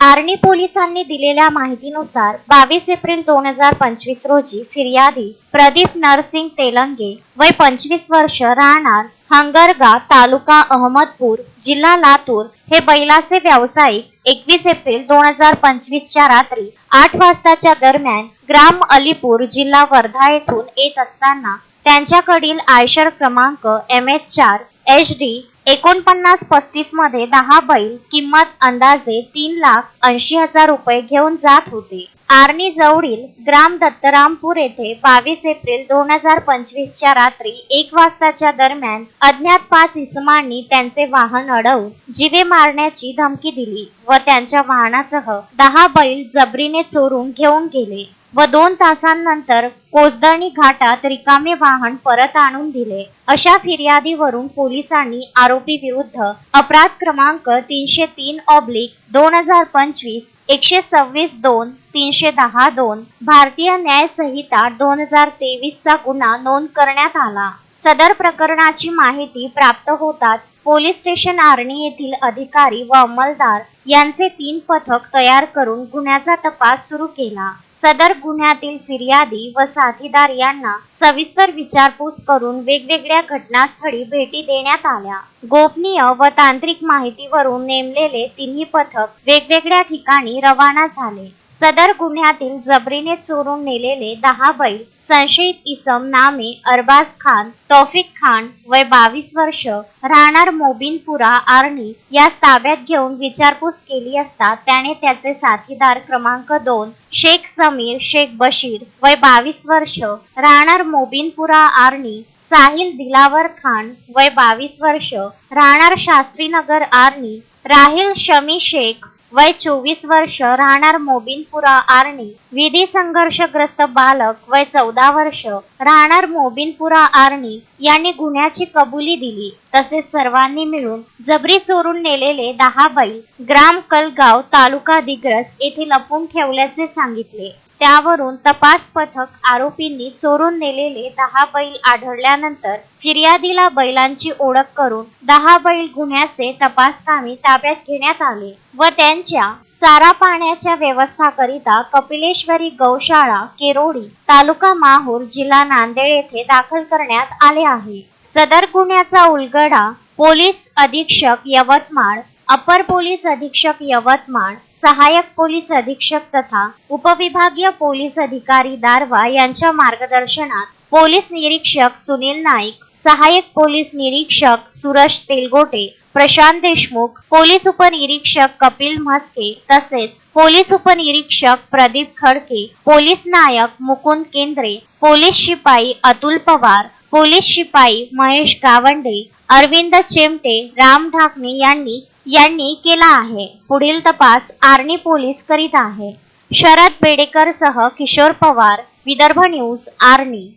आर्णी पोलिसांनी दिलेल्या माहितीनुसार 22 एप्रिल 2025 रोजी फिर्यादी प्रदीप नरसिंग तेलंगे वय 25 वर्ष राहणार हंगरगा तालुका अहमदपूर जिल्हा लातूर हे बैलाचे व्यावसायिक 21 एप्रिल 2025 च्या रात्री 8 वाजताच्या दरम्यान ग्राम अलीपूर जिल्हा वर्धा येथून येत असताना त्यांच्याकडील आयशर क्रमांक MH4 HD 4935 मध्ये 10 बैल किंमत अंदाजे 3,80,000 रुपये घेऊन जात होते। आर्णी जवळील ग्राम दत्तरामपूर येथे 22 एप्रिल 2025 च्या रात्री 1 वाजताच्या दरम्यान अज्ञात 5 इसमांनी त्यांचे वाहन अडवून जीवे मारण्याची धमकी दिली व त्यांच्या वाहनासह 10 बैल जबरीने चोरून घेऊन गेले व 2 तासांनंतर कोसदणी घाटात रिकामे वाहन परत आणून दिले। अशा फिर्यादीवरून पोलिसांनी आरोपी विरुद्ध अपराध क्रमांक 303/2025 126/2 310/2 भारतीय न्याय संहिता 2023 चा गुन्हा नोंद करण्यात आला। सदर प्रकरणाची माहिती प्राप्त होताच पोलीस स्टेशन आर्णी येथील अधिकारी व अंमलदार यांचे 3 पथक तयार करून गुन्ह्याचा तपास सुरू केला। सदर गुन्ह्यातील फिर्यादी व साथीदार यांना सविस्तर विचारपूस करून वेगवेगळ्या घटनास्थळी भेटी देण्यात आल्या। गोपनीय व तांत्रिक माहितीवरून नेमलेले 3 पथक वेगवेगळ्या ठिकाणी रवाना झाले। सदर गुन्ह्यातील जबरीने चोरून नेलेले 10 बैल संशयित इसम नामे अरबाज खान तौफिक खान वय 22 वर्ष राहणार मोबिनपुरा आर्णी यास ताब्यात घेऊन विचारपूस केली असता त्याने त्याचे साथीदार क्रमांक 2 शेख समीर शेख बशीर वय 22 वर्ष राहणार मोबिनपुरा आर्णी साहिल दिलावर खान वय 22 वर्ष राहणार शास्त्रीनगर आर्णी राहिल शमी शेख वय 24 वर्ष राहणार मोबिनपुरा आर्णी विधी संघर्षग्रस्त बालक वय 14 वर्ष राहणार मोबिनपुरा आर्णी यांनी गुन्ह्याची कबुली दिली। तसेच सर्वांनी मिळून जबरी चोरून नेलेले 10 बैल ग्राम कलगाव तालुका दिग्रस येथे लपवून ठेवल्याचे सांगितले। त्यावरून तपास पथक आरोपींनी चोरून नेलेले 10 बैल आढळल्यानंतर फिर्यादीला बैलांची ओळख करून 10 बैल गुन्ह्याचे तपासकामी ताब्यात घेण्यात आले व त्यांच्या चारा पाण्याच्या व्यवस्थाकरिता कपिलेश्वरी गौशाळा केरोडी तालुका माहूर जिल्हा नांदेड येथे दाखल करण्यात आले आहे। सदर गुन्ह्याचा उलगडा पोलीस अधीक्षक यवतमाळ अपर पोलीस अधीक्षक यवतमाळ सहायक पोलीस अधीक्षक तथा उपविभागीय पोलीस अधिकारी दारवा यांच्या मार्गदर्शनात पोलीस निरीक्षक सुनील नाईक सहायक पोलीस निरीक्षक सुरज तेलगोटे प्रशांत देशमुख पोलीस उपनिरीक्षक कपिल म्हस्के तसेच पोलीस उपनिरीक्षक प्रदीप खडके पोलीस नायक मुकुंद केंद्रे पोलीस शिपाई अतुल पवार पोलीस शिपाई महेश गावंडे अरविंद चिमटे राम ढाकणे यांनी केला आहे। पुढील तपास आर्णी पोलीस करीत आहे। शरद बेडेकर सह किशोर पवार विदर्भ न्यूज आर्णी।